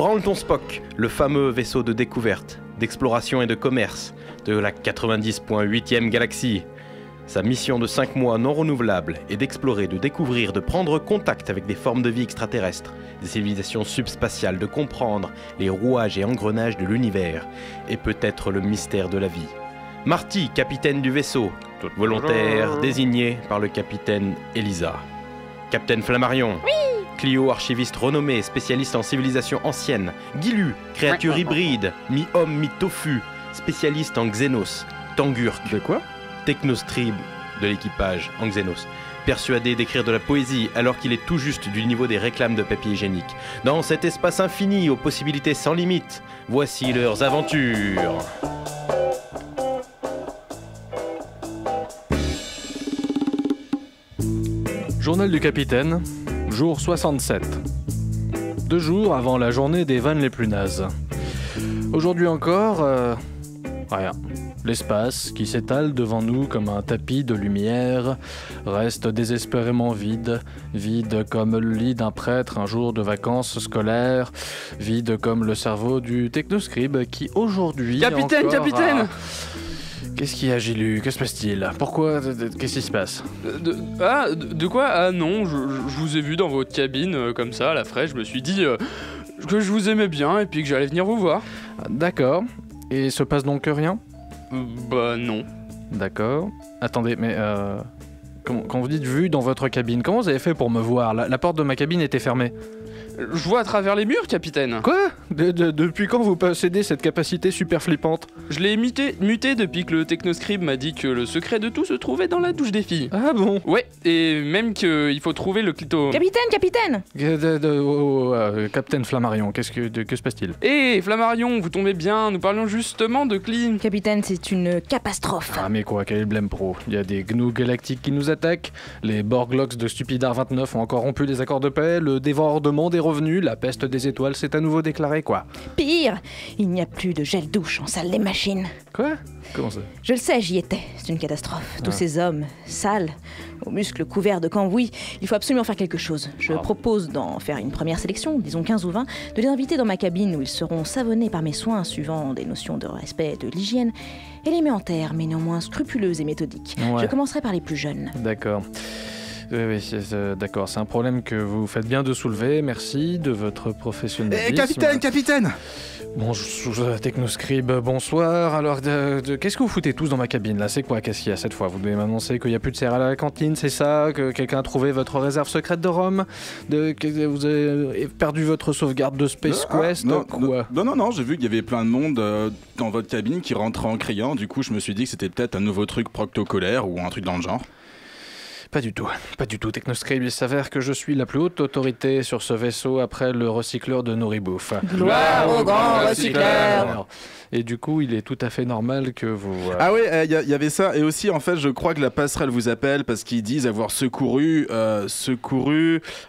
Branleton Spock, le fameux vaisseau de découverte, d'exploration et de commerce de la 90.8e galaxie. Sa mission de 5 mois non renouvelable est d'explorer, de découvrir, de prendre contact avec des formes de vie extraterrestres, des civilisations subspatiales, de comprendre les rouages et engrenages de l'univers, et peut-être le mystère de la vie. Marty, capitaine du vaisseau, volontaire, désigné par le capitaine Elisa. Capitaine Flammarion. Oui. Clio, archiviste renommé, spécialiste en civilisation ancienne. Gilu, créature hybride, mi-homme, mi-tofu, spécialiste en Xenos. Tangurk. De quoi? Technostrib de l'équipage en Xenos. Persuadé d'écrire de la poésie alors qu'il est tout juste du niveau des réclames de papier hygiénique. Dans cet espace infini aux possibilités sans limite, voici leurs aventures. Journal du capitaine, jour 67. 2 jours avant la journée des vannes les plus nazes. Aujourd'hui encore, rien. L'espace, qui s'étale devant nous comme un tapis de lumière, reste désespérément vide. Vide comme le lit d'un prêtre un jour de vacances scolaires. Vide comme le cerveau du technoscribe qui aujourd'hui Capitaine, encore capitaine Qu'est-ce qu'il y a, Gilu? Que se passe-t-il? Pourquoi? Qu'est-ce qui se passe? De quoi? Ah non, je vous ai vu dans votre cabine, comme ça, à la fraîche, je me suis dit que je vous aimais bien et puis que j'allais venir vous voir. D'accord. Et se passe donc rien? Bah non. D'accord. Attendez, mais quand vous dites vue dans votre cabine, comment vous avez fait pour me voir? La porte de ma cabine était fermée. Je vois à travers les murs, capitaine. Quoi? Depuis quand vous possédez cette capacité super flippante? Je l'ai muté depuis que le technoscribe m'a dit que le secret de tout se trouvait dans la douche des filles. Ah bon? Ouais, et même qu'il faut trouver le clito... Capitaine Capitaine Flammarion, que se passe-t-il? Hé, Flammarion, vous tombez bien, nous parlions justement de Clean. Capitaine, c'est une catastrophe. Ah mais quoi, quel est le blême pro? Il y a des gnous galactiques qui nous attaquent, les Borglocks de Stupidar 29 ont encore rompu les accords de paix, le dévoreur de monde est revenu, la peste des étoiles s'est à nouveau déclarée, quoi. Pire, il n'y a plus de gel douche en salle des machines. Quoi? Comment ça? Je le sais, j'y étais. C'est une catastrophe. Tous ces hommes, sales, aux muscles couverts de cambouis, il faut absolument faire quelque chose. Je propose d'en faire une première sélection, disons 15 ou 20, de les inviter dans ma cabine où ils seront savonnés par mes soins suivant des notions de respect et de l'hygiène, élémentaires mais néanmoins scrupuleuses et méthodiques. Ouais. Je commencerai par les plus jeunes. D'accord. Oui, d'accord, c'est un problème que vous faites bien de soulever, merci de votre professionnalisme. Capitaine Bonjour, Technoscribe, bonsoir. Alors, qu'est-ce que vous foutez tous dans ma cabine, là? C'est quoi? Qu'est-ce qu'il y a cette fois? Vous devez m'annoncer qu'il n'y a plus de céréales à la cantine, c'est ça? Que quelqu'un a trouvé votre réserve secrète de rhum? Que vous avez perdu votre sauvegarde de Space Quest? Non, j'ai vu qu'il y avait plein de monde dans votre cabine qui rentrait en criant, du coup je me suis dit que c'était peut-être un nouveau truc proctocolaire ou un truc dans le genre. Pas du tout, Technoscribe. Il s'avère que je suis la plus haute autorité sur ce vaisseau après le recycleur de Nourribouffe. Gloire au grand recycleur! Et du coup, il est tout à fait normal que vous... Ah ouais, il y avait ça. Et aussi, en fait, je crois que la passerelle vous appelle parce qu'ils disent avoir secouru...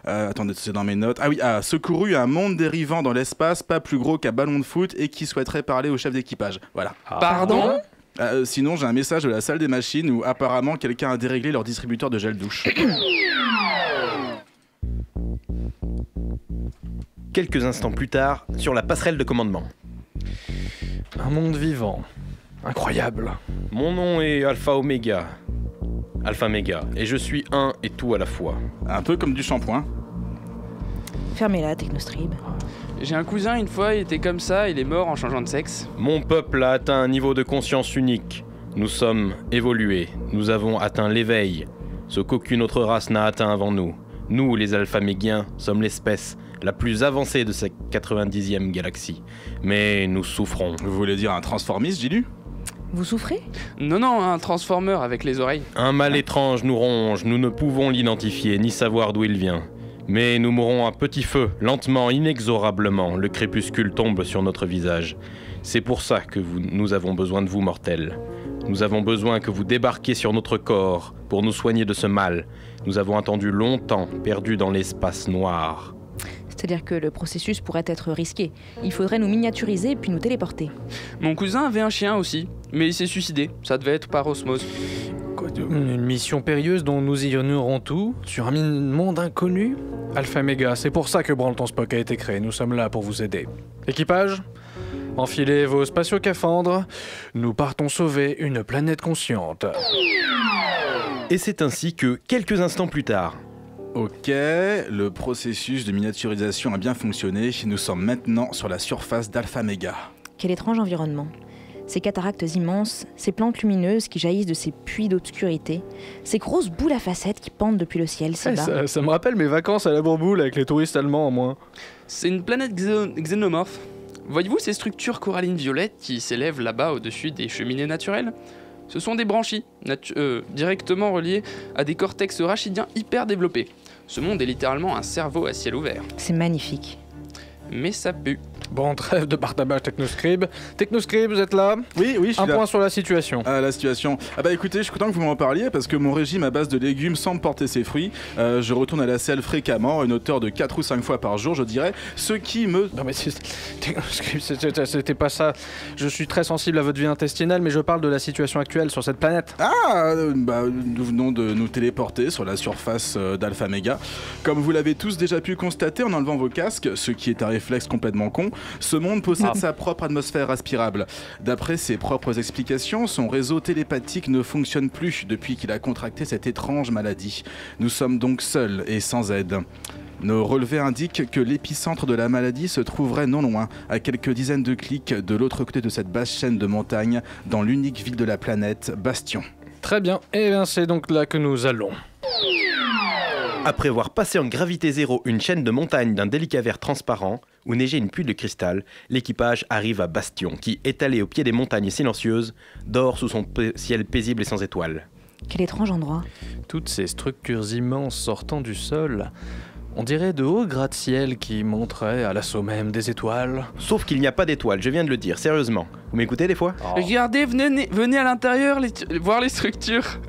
attendez, c'est dans mes notes. Ah oui, secouru un monde dérivant dans l'espace, pas plus gros qu'un ballon de foot et qui souhaiterait parler au chef d'équipage. Voilà. Pardon? Sinon, j'ai un message de la salle des machines où apparemment quelqu'un a déréglé leur distributeur de gel douche. Quelques instants plus tard, sur la passerelle de commandement. Un monde vivant. Incroyable. Mon nom est Alpha Omega. Alpha Méga. Et je suis un et tout à la fois. Un peu comme du shampoing. Fermez-la, Technostrib. J'ai un cousin, une fois, il était comme ça, il est mort en changeant de sexe. Mon peuple a atteint un niveau de conscience unique. Nous sommes évolués. Nous avons atteint l'éveil. Ce qu'aucune autre race n'a atteint avant nous. Nous, les alphamégiens, sommes l'espèce la plus avancée de cette 90e galaxie. Mais nous souffrons. Vous voulez dire un transformiste, Gilu? Vous souffrez? Non, un transformer avec les oreilles. Un mal étrange nous ronge. Nous ne pouvons l'identifier ni savoir d'où il vient. Mais nous mourrons à petit feu, lentement, inexorablement. Le crépuscule tombe sur notre visage. C'est pour ça que nous avons besoin de vous, mortels. Nous avons besoin que vous débarquiez sur notre corps pour nous soigner de ce mal. Nous avons attendu longtemps, perdus dans l'espace noir. C'est-à-dire que le processus pourrait être risqué. Il faudrait nous miniaturiser puis nous téléporter. Mon cousin avait un chien aussi, mais il s'est suicidé. Ça devait être par osmose. Une mission périlleuse dont nous ignorons tout, sur un monde inconnu. Alpha Méga, c'est pour ça que Branle-ton Spock a été créé, nous sommes là pour vous aider. Équipage, enfilez vos spatio-cafandres, nous partons sauver une planète consciente. Et c'est ainsi que, quelques instants plus tard, Ok, le processus de miniaturisation a bien fonctionné. Nous sommes maintenant sur la surface d'Alpha Méga. Quel étrange environnement. Ces cataractes immenses, ces plantes lumineuses qui jaillissent de ces puits d'obscurité, ces grosses boules à facettes qui pendent depuis le ciel si bas. Ça me rappelle mes vacances à la Bourboule avec les touristes allemands en moins. C'est une planète xénomorphe. Voyez-vous ces structures corallines violettes qui s'élèvent là-bas au-dessus des cheminées naturelles ? Ce sont des branchies, directement reliées à des cortex rachidiens hyper développés. Ce monde est littéralement un cerveau à ciel ouvert. C'est magnifique. Mais ça pue. Bon, trêve de partabage Technoscribe. Technoscribe, vous êtes là? Oui, je suis Un là. point sur la situation. La situation. Ah bah écoutez, je suis content que vous m'en parliez parce que mon régime à base de légumes semble porter ses fruits. Je retourne à la selle fréquemment, à une hauteur de 4 ou 5 fois par jour, je dirais. Ce qui me... Non mais Technoscribe, c'était pas ça. Je suis très sensible à votre vie intestinale, mais je parle de la situation actuelle sur cette planète. Nous venons de nous téléporter sur la surface d'Alpha Méga. Comme vous l'avez tous déjà pu constater en enlevant vos casques, ce qui est un réflexe complètement con, ce monde possède sa propre atmosphère respirable. D'après ses propres explications, son réseau télépathique ne fonctionne plus depuis qu'il a contracté cette étrange maladie. Nous sommes donc seuls et sans aide. Nos relevés indiquent que l'épicentre de la maladie se trouverait non loin, à quelques dizaines de clics de l'autre côté de cette basse chaîne de montagnes, dans l'unique ville de la planète, Bastion. Très bien, et bien c'est donc là que nous allons. après avoir passé en gravité zéro une chaîne de montagnes d'un délicat vert transparent, où neigeait une pluie de cristal, l'équipage arrive à Bastion, qui, étalé au pied des montagnes silencieuses, dort sous son ciel paisible et sans étoiles. Quel étrange endroit. Toutes ces structures immenses sortant du sol, on dirait de hauts gratte-ciel qui monteraient à l'assaut même des étoiles. Sauf qu'il n'y a pas d'étoiles, je viens de le dire, sérieusement. Vous m'écoutez des fois ? Regardez, venez à l'intérieur voir les structures.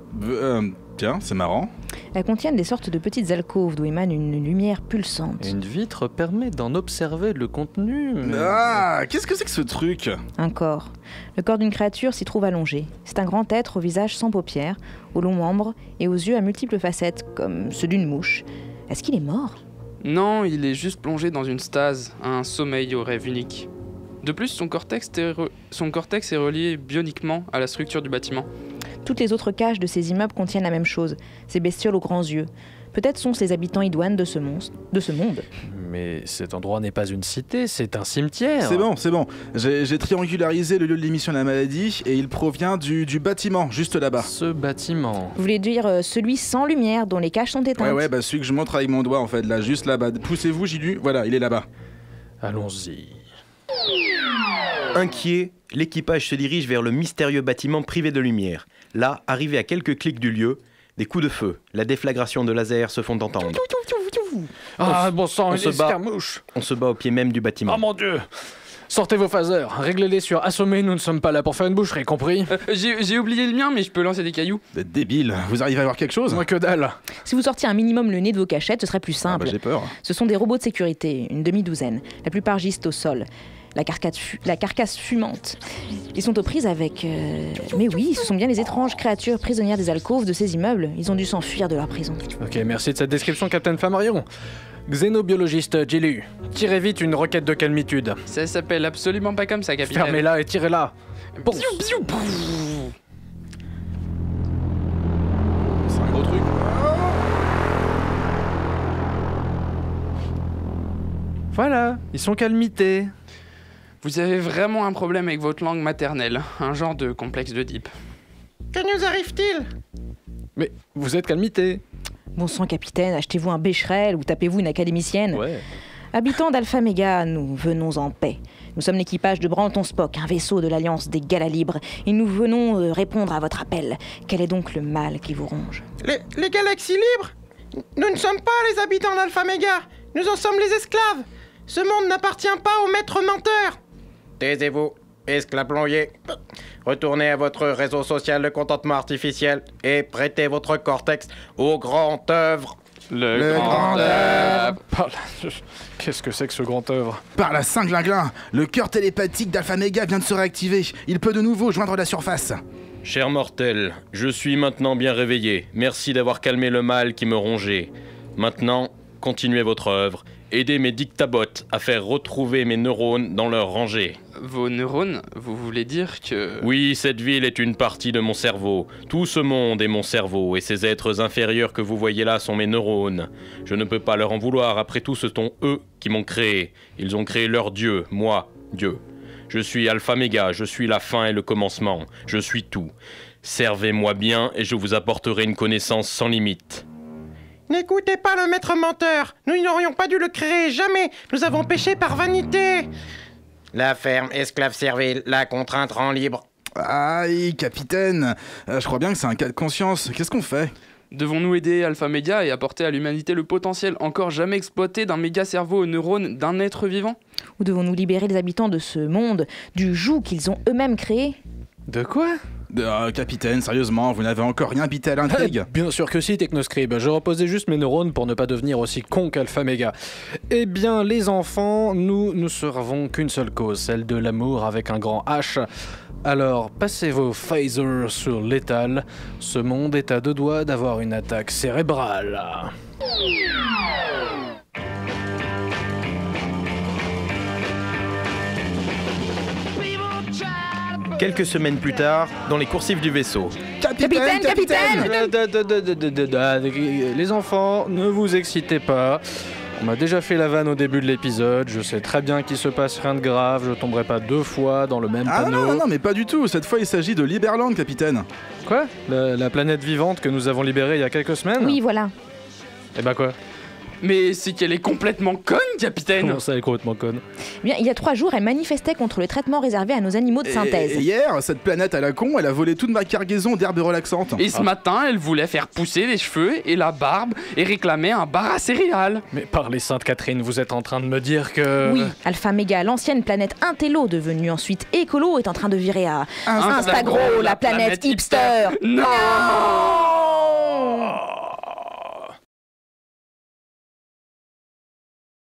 Tiens, c'est marrant. Elles contiennent des sortes de petites alcôves d'où émane une lumière pulsante. Une vitre permet d'en observer le contenu, mais... Ah, qu'est-ce que c'est que ce truc ? Un corps. Le corps d'une créature s'y trouve allongé. C'est un grand être au visage sans paupières, aux longs membres et aux yeux à multiples facettes, comme ceux d'une mouche. Est-ce qu'il est mort ? Non, il est juste plongé dans une stase, un sommeil au rêve unique. De plus, son cortex est relié bioniquement à la structure du bâtiment. Toutes les autres cages de ces immeubles contiennent la même chose, ces bestioles aux grands yeux. Peut-être sont ces habitants idoines de ce monde. Mais cet endroit n'est pas une cité, c'est un cimetière. C'est bon. J'ai triangularisé le lieu de l'émission de la maladie et il provient du bâtiment, juste là-bas. Ce bâtiment. Vous voulez dire celui sans lumière, dont les cages sont éteintes ? Ouais, celui que je montre avec mon doigt en fait, là, juste là-bas. Poussez-vous, Gilu, voilà, il est là-bas. Allons-y. Inquiet, l'équipage se dirige vers le mystérieux bâtiment privé de lumière. Là, arrivé à quelques clics du lieu, des coups de feu, la déflagration de laser se font entendre. Ah, bon sang, on une se bat. escarmouche. On se bat au pied même du bâtiment. Oh mon Dieu. Sortez vos phasers, réglez-les sur assommer, nous ne sommes pas là pour faire une boucherie, compris ? J'ai oublié le mien, mais je peux lancer des cailloux. Vous êtes débile, vous arrivez à voir quelque chose ? Moi que dalle. Si vous sortiez un minimum le nez de vos cachettes, ce serait plus simple. J'ai peur. Ce sont des robots de sécurité, une demi-douzaine. La plupart gisent au sol. La carcasse fumante. Ils sont aux prises avec... Mais oui, ce sont bien les étranges créatures prisonnières des alcôves de ces immeubles. Ils ont dû s'enfuir de leur prison. Ok, merci de cette description, Captain Flammarion. Xénobiologiste Gilu, tirez vite une requête de calmitude. Ça s'appelle absolument pas comme ça, capitaine. Fermez-la et tirez-la. Ponce. Bziou, bziou, C'est un gros truc. Voilà, ils sont calmités. Vous avez vraiment un problème avec votre langue maternelle, un genre de complexe d'Oedipe. Que nous arrive-t-il ? Mais vous êtes calmités. Bon sang, capitaine, achetez-vous un bécherel ou tapez-vous une académicienne. Ouais. Habitants d'Alpha Méga, nous venons en paix. Nous sommes l'équipage de Branle-ton Spock, un vaisseau de l'Alliance des Galas Libres, et nous venons répondre à votre appel. Quel est donc le mal qui vous ronge ? Les galaxies libres ? Nous ne sommes pas les habitants d'Alpha Méga, nous en sommes les esclaves. Ce monde n'appartient pas aux maîtres menteurs. Taisez-vous, esclave plombier. Retournez à votre réseau social de contentement artificiel et prêtez votre cortex aux grandes œuvres. Le grand œuvre. Qu'est-ce que c'est que ce grand œuvre? Par la Saint-Glinglin, le cœur télépathique d'Alpha Mega vient de se réactiver. Il peut de nouveau joindre la surface. Cher mortel, je suis maintenant bien réveillé. Merci d'avoir calmé le mal qui me rongeait. Maintenant, continuez votre œuvre. Aidez mes dictabots à faire retrouver mes neurones dans leur rangée. Vos neurones, vous voulez dire que... Oui, cette ville est une partie de mon cerveau. Tout ce monde est mon cerveau, et ces êtres inférieurs que vous voyez là sont mes neurones. Je ne peux pas leur en vouloir, après tout ce sont eux qui m'ont créé. Ils ont créé leur Dieu, moi, Dieu. Je suis Alpha Mega, je suis la fin et le commencement. Je suis tout. Servez-moi bien et je vous apporterai une connaissance sans limite. N'écoutez pas le maître menteur. Nous n'aurions pas dû le créer, jamais. Nous avons péché par vanité. La ferme, esclave servile, la contrainte rend libre. Aïe, capitaine. Je crois bien que c'est un cas de conscience. Qu'est-ce qu'on fait? Devons-nous aider Alpha Mega et apporter à l'humanité le potentiel encore jamais exploité d'un méga cerveau aux neurones d'un être vivant? Ou devons-nous libérer les habitants de ce monde, du joug qu'ils ont eux-mêmes créé? De quoi? Capitaine, sérieusement, vous n'avez encore rien bité à l'intrigue? Bien sûr que si, Technoscribe. Je reposais juste mes neurones pour ne pas devenir aussi con qu'Alpha Mega. Eh bien, les enfants, nous ne servons qu'une seule cause, celle de l'amour avec un grand H. Alors, passez vos phasers sur l'étal. Ce monde est à 2 doigts d'avoir une attaque cérébrale. Quelques semaines plus tard, dans les coursives du vaisseau. Capitaine! Les enfants, ne vous excitez pas. On m'a déjà fait la vanne au début de l'épisode, je sais très bien qu'il se passe rien de grave, je tomberai pas 2 fois dans le même panneau. Non, mais pas du tout. Cette fois, il s'agit de Liberland, capitaine. Quoi? La planète vivante que nous avons libérée il y a quelques semaines? Oui, voilà. Eh ben quoi? Mais c'est qu'elle est complètement conne, capitaine! Comment ça, elle est complètement conne? Eh bien, il y a 3 jours, elle manifestait contre le traitement réservé à nos animaux de synthèse. Et hier, cette planète à la con, elle a volé toute ma cargaison d'herbes relaxantes. Et ce matin, elle voulait faire pousser les cheveux et la barbe et réclamait un bar à céréales. Mais par les Saintes Catherine, vous êtes en train de me dire que... Oui, Alpha Mega, l'ancienne planète Intello, devenue ensuite Écolo, est en train de virer à Instagro, la planète hipster. Non!